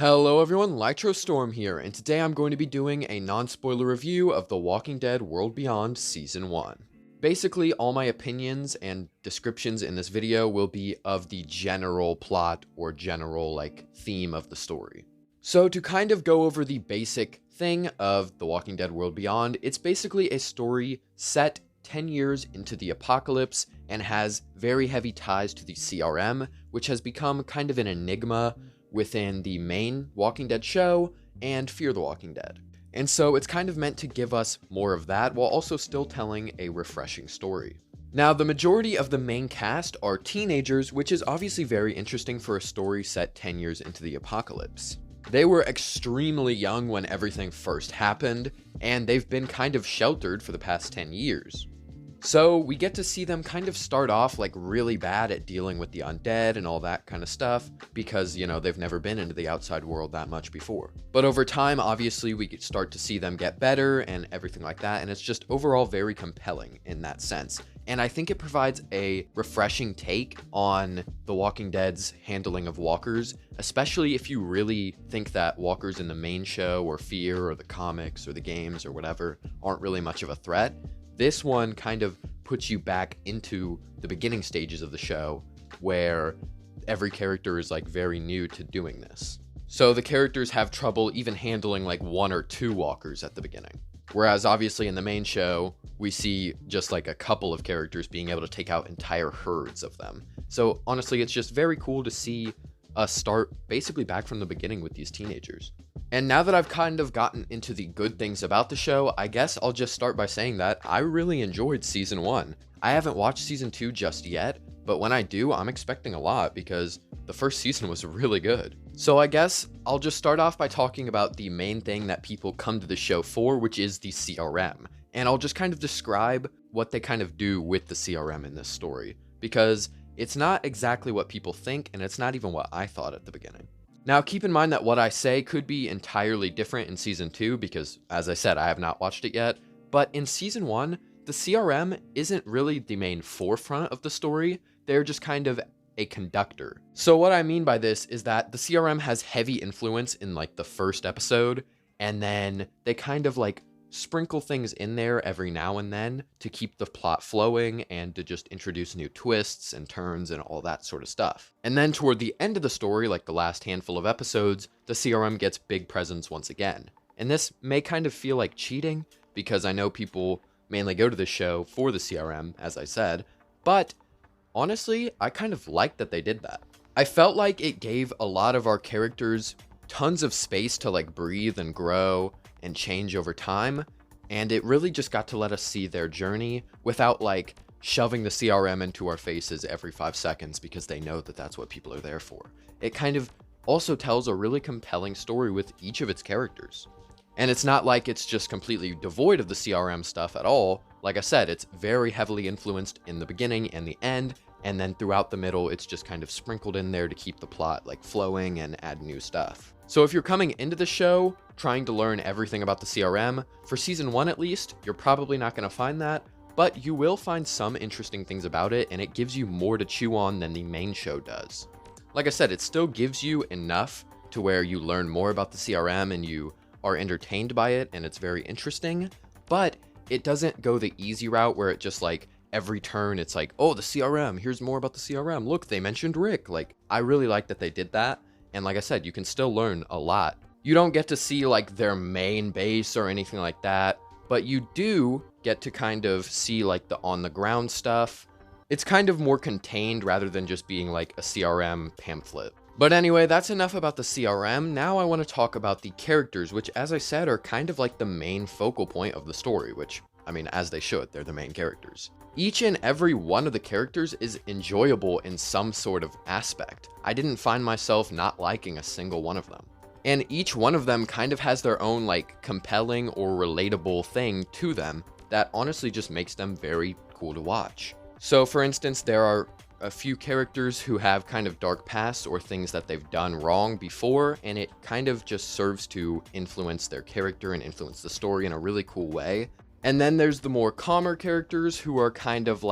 Hello everyone, Storm here, and today I'm going to be doing a non-spoiler review of The Walking Dead World Beyond Season 1. Basically, all my opinions and descriptions in this video will be of the general plot or general, theme of the story. So to kind of go over the basic thing of The Walking Dead World Beyond, it's basically a story set 10 years into the apocalypse and has very heavy ties to the CRM, which has become kind of an enigma within the main Walking Dead show and Fear the Walking Dead. And so it's kind of meant to give us more of that while also still telling a refreshing story. Now, the majority of the main cast are teenagers, which is obviously very interesting for a story set 10 years into the apocalypse. They were extremely young when everything first happened, and they've been kind of sheltered for the past 10 years. So we get to see them kind of start off really bad at dealing with the undead and all that kind of stuff because, they've never been into the outside world that much before. But over time, obviously, we start to see them get better and everything like that, and it's just overall very compelling in that sense. And I think it provides a refreshing take on The Walking Dead's handling of walkers, especially if you really think that walkers in the main show or Fear or the comics or the games or whatever aren't really much of a threat. This one kind of puts you back into the beginning stages of the show where every character is very new to doing this. So the characters have trouble even handling one or two walkers at the beginning. Whereas obviously in the main show, we see just a couple of characters being able to take out entire herds of them. So honestly, it's just very cool to see us start basically back from the beginning with these teenagers. And now that I've kind of gotten into the good things about the show, I guess I'll just start by saying that I really enjoyed Season 1. I haven't watched Season 2 just yet, but when I do, I'm expecting a lot because the first season was really good. So I guess I'll just start off by talking about the main thing that people come to the show for, which is the CRM. And I'll just kind of describe what they kind of do with the CRM in this story, because it's not exactly what people think, and it's not even what I thought at the beginning. Now, keep in mind that what I say could be entirely different in Season 2 because, as I said, I have not watched it yet. But in Season 1, the CRM isn't really the main forefront of the story. They're just kind of a conductor. So what I mean by this is that the CRM has heavy influence in the first episode, and then they kind of sprinkle things in there every now and then to keep the plot flowing and to just introduce new twists and turns and all that sort of stuff. And then toward the end of the story, the last handful of episodes, the CRM gets big presence once again. And this may kind of feel like cheating because I know people mainly go to the show for the CRM, as I said, but honestly, I kind of liked that they did that. I felt like it gave a lot of our characters tons of space to breathe and grow and change over time, and it really just got to let us see their journey without shoving the CRM into our faces every 5 seconds because they know that that's what people are there for. It kind of also tells a really compelling story with each of its characters. And it's not like it's just completely devoid of the CRM stuff at all. Like I said, it's very heavily influenced in the beginning and the end, and then throughout the middle, it's just kind of sprinkled in there to keep the plot flowing and add new stuff. So if you're coming into the show trying to learn everything about the CRM, for Season 1 at least, you're probably not going to find that, but you will find some interesting things about it, and it gives you more to chew on than the main show does. Like I said, it still gives you enough to where you learn more about the CRM and you are entertained by it, and it's very interesting, but it doesn't go the easy route where it just every turn it's oh, the CRM, here's more about the CRM, look, they mentioned Rick. I really like that they did that. And like I said, you can still learn a lot. You don't get to see their main base or anything like that, but you do get to kind of see the on the ground stuff. It's kind of more contained rather than just being a CRM pamphlet. But anyway, that's enough about the CRM. Now I want to talk about the characters, which, as I said, are kind of the main focal point of the story, which, I mean, as they should, they're the main characters. Each and every one of the characters is enjoyable in some sort of aspect. I didn't find myself not liking a single one of them. And each one of them kind of has their own compelling or relatable thing to them that honestly just makes them very cool to watch. So for instance, there are a few characters who have kind of dark pasts or things that they've done wrong before, and it kind of just serves to influence their character and influence the story in a really cool way. And then there's the more calmer characters who are kind of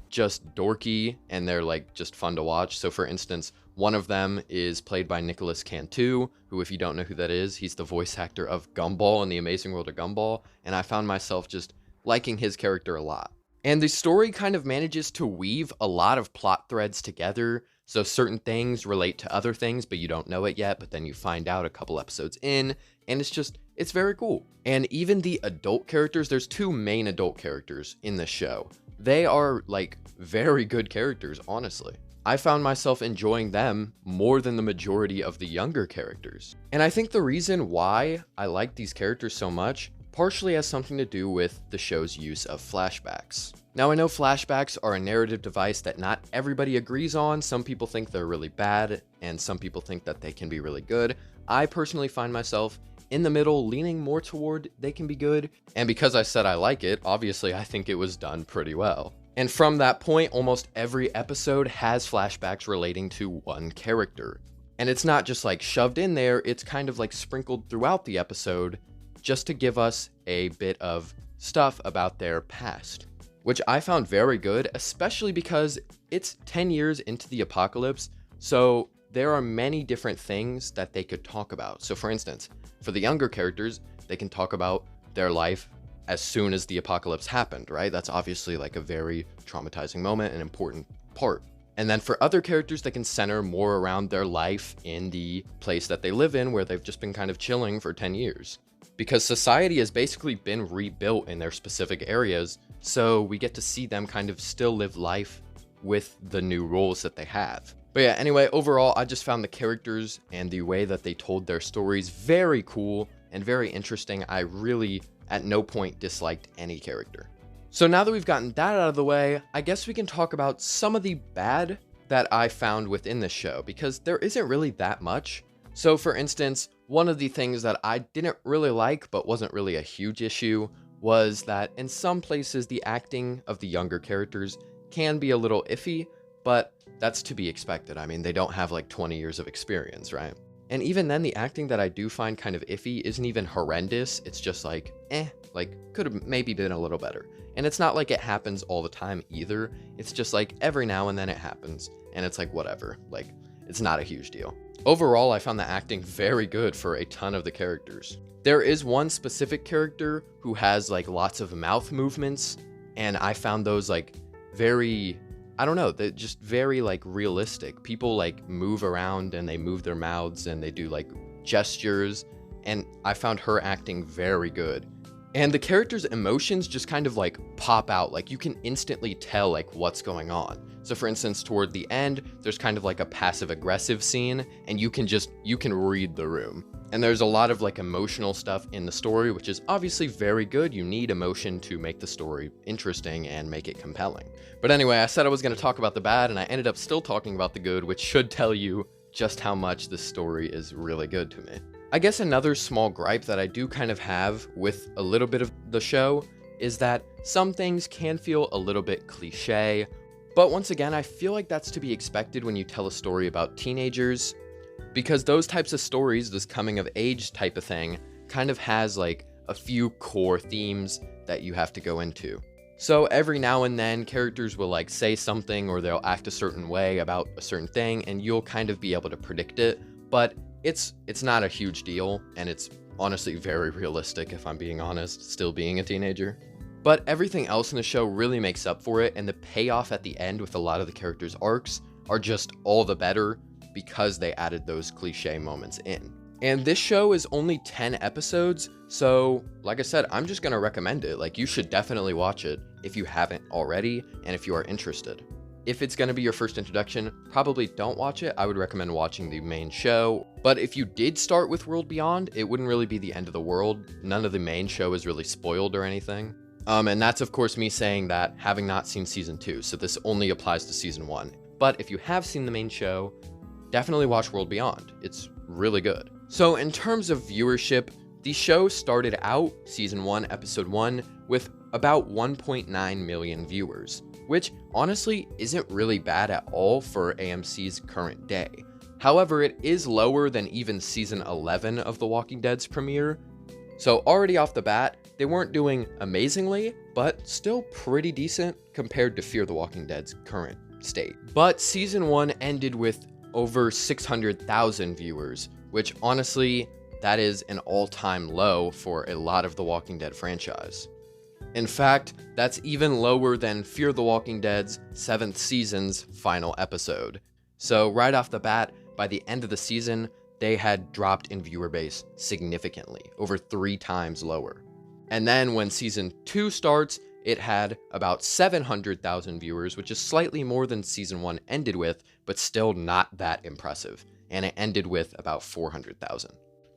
just dorky and they're just fun to watch. So for instance, One of them is played by Nicholas Cantu, who, if you don't know who that is, he's the voice actor of Gumball in The Amazing World of Gumball, and I found myself just liking his character a lot. And the story kind of manages to weave a lot of plot threads together, so certain things relate to other things, but you don't know it yet, but then you find out a couple episodes in, and it's very cool. And even the adult characters, there's two main adult characters in this show. They are, like, very good characters, honestly. I found myself enjoying them more than the majority of the younger characters. And I think the reason why I like these characters so much partially has something to do with the show's use of flashbacks. Now, I know flashbacks are a narrative device that not everybody agrees on. Some people think they're really bad, and some people think that they can be really good. I personally find myself in the middle, leaning more toward they can be good. And because I said I like it, obviously I think it was done pretty well. And from that point, almost every episode has flashbacks relating to one character. And it's not just like shoved in there, it's kind of like sprinkled throughout the episode just to give us a bit of stuff about their past, which I found very good, especially because it's 10 years into the apocalypse. So there are many different things that they could talk about. So for instance, for the younger characters, they can talk about their life as soon as the apocalypse happened, right? That's obviously like a very traumatizing moment, an important part. And then for other characters, they can center more around their life in the place that they live in, where they've just been kind of chilling for 10 years. Because society has basically been rebuilt in their specific areas, so we get to see them kind of still live life with the new roles that they have. But yeah, anyway, overall, I just found the characters and the way that they told their stories very cool and very interesting. I really, at no point, disliked any character. So now that we've gotten that out of the way, I guess we can talk about some of the bad that I found within this show, because there isn't really that much. So for instance, one of the things that I didn't really like, but wasn't really a huge issue, was that in some places the acting of the younger characters can be a little iffy, but that's to be expected. I mean, they don't have like 20 years of experience, right? And even then, the acting that I do find kind of iffy isn't even horrendous. It's just like, like could have maybe been a little better. And it's not like it happens all the time either. It's just like every now and then it happens, and it's like whatever, like it's not a huge deal. Overall, I found the acting very good for a ton of the characters. There is one specific character who has like lots of mouth movements, and I found those like very, I don't know, they're just very like realistic. People like move around and they move their mouths and they do like gestures, and I found her acting very good. And the character's emotions just kind of like pop out, like you can instantly tell like what's going on. So for instance, toward the end, there's kind of like a passive aggressive scene, and you can read the room. And there's a lot of like emotional stuff in the story, which is obviously very good. You need emotion to make the story interesting and make it compelling. But anyway, I said I was going to talk about the bad, and I ended up still talking about the good, which should tell you just how much this story is really good to me. I guess another small gripe that I do kind of have with a little bit of the show is that some things can feel a little bit cliche, but once again, I feel like that's to be expected when you tell a story about teenagers, because those types of stories, this coming of age type of thing, kind of has like a few core themes that you have to go into. So every now and then, characters will like say something or they'll act a certain way about a certain thing, and you'll kind of be able to predict it, but it's not a huge deal, and it's honestly very realistic, if I'm being honest, still being a teenager. But everything else in the show really makes up for it, and the payoff at the end with a lot of the characters' arcs are just all the better because they added those cliche moments in. And this show is only 10 episodes, so like I said, I'm just gonna recommend it. Like, you should definitely watch it if you haven't already, and if you are interested. If it's going to be your first introduction, probably don't watch it. I would recommend watching the main show. But if you did start with World Beyond, it wouldn't really be the end of the world. None of the main show is really spoiled or anything. And that's, of course, me saying that having not seen season 2, so this only applies to season 1. But if you have seen the main show, definitely watch World Beyond. It's really good. So in terms of viewership, the show started out, season 1, episode 1, with about 1.9 million viewers, which honestly isn't really bad at all for AMC's current day. However, it is lower than even season 11 of The Walking Dead's premiere. So already off the bat, they weren't doing amazingly, but still pretty decent compared to Fear the Walking Dead's current state. But season 1 ended with over 600,000 viewers, which honestly, that is an all-time low for a lot of the Walking Dead franchise. In fact, that's even lower than Fear the Walking Dead's 7th season's final episode. So right off the bat, by the end of the season, they had dropped in viewer base significantly, over 3 times lower. And then when season 2 starts, it had about 700,000 viewers, which is slightly more than season 1 ended with, but still not that impressive. And it ended with about 400,000.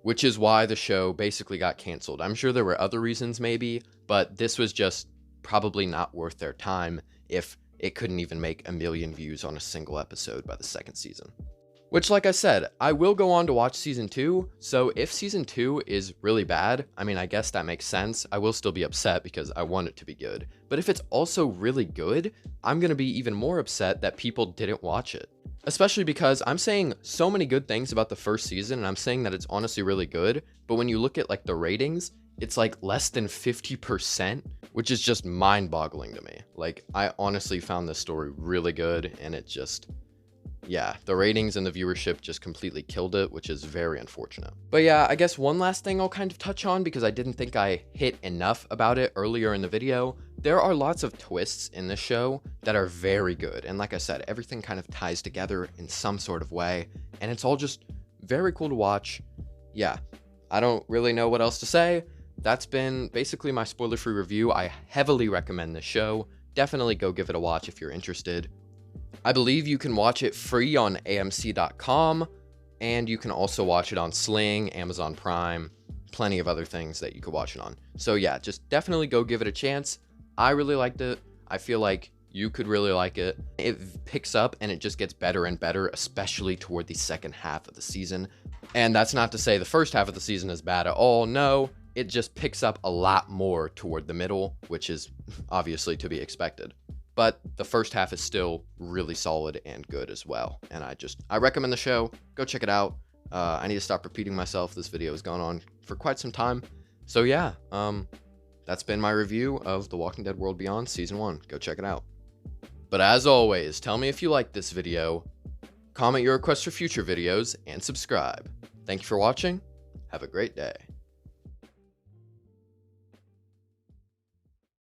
Which is why the show basically got canceled. I'm sure there were other reasons maybe, but this was just probably not worth their time if it couldn't even make 1 million views on a single episode by the 2nd season. Which, like I said, I will go on to watch season 2, so if season 2 is really bad, I mean, I guess that makes sense. I will still be upset because I want it to be good. But if it's also really good, I'm gonna be even more upset that people didn't watch it. Especially because I'm saying so many good things about the first season, and I'm saying that it's honestly really good, but when you look at like the ratings, it's like less than 50%, which is just mind-boggling to me. Like, I honestly found this story really good, and it just, yeah, the ratings and the viewership just completely killed it, which is very unfortunate. But yeah, I guess one last thing I'll kind of touch on, because I didn't think I hit enough about it earlier in the video. There are lots of twists in this show that are very good. And like I said, everything kind of ties together in some sort of way. And it's all just very cool to watch. Yeah, I don't really know what else to say. That's been basically my spoiler-free review. I heavily recommend this show. Definitely go give it a watch if you're interested. I believe you can watch it free on AMC.com. And you can also watch it on Sling, Amazon Prime, plenty of other things that you could watch it on. So yeah, just definitely go give it a chance. I really liked it. I feel like you could really like it. It picks up and it just gets better and better, especially toward the second half of the season. And that's not to say the first half of the season is bad at all. No, it just picks up a lot more toward the middle, which is obviously to be expected. But the first half is still really solid and good as well. And I recommend the show. Go check it out. I need to stop repeating myself. This video has gone on for quite some time. So yeah, that's been my review of The Walking Dead World Beyond Season 1. Go check it out. But as always, tell me if you liked this video, comment your requests for future videos, and subscribe. Thank you for watching. Have a great day.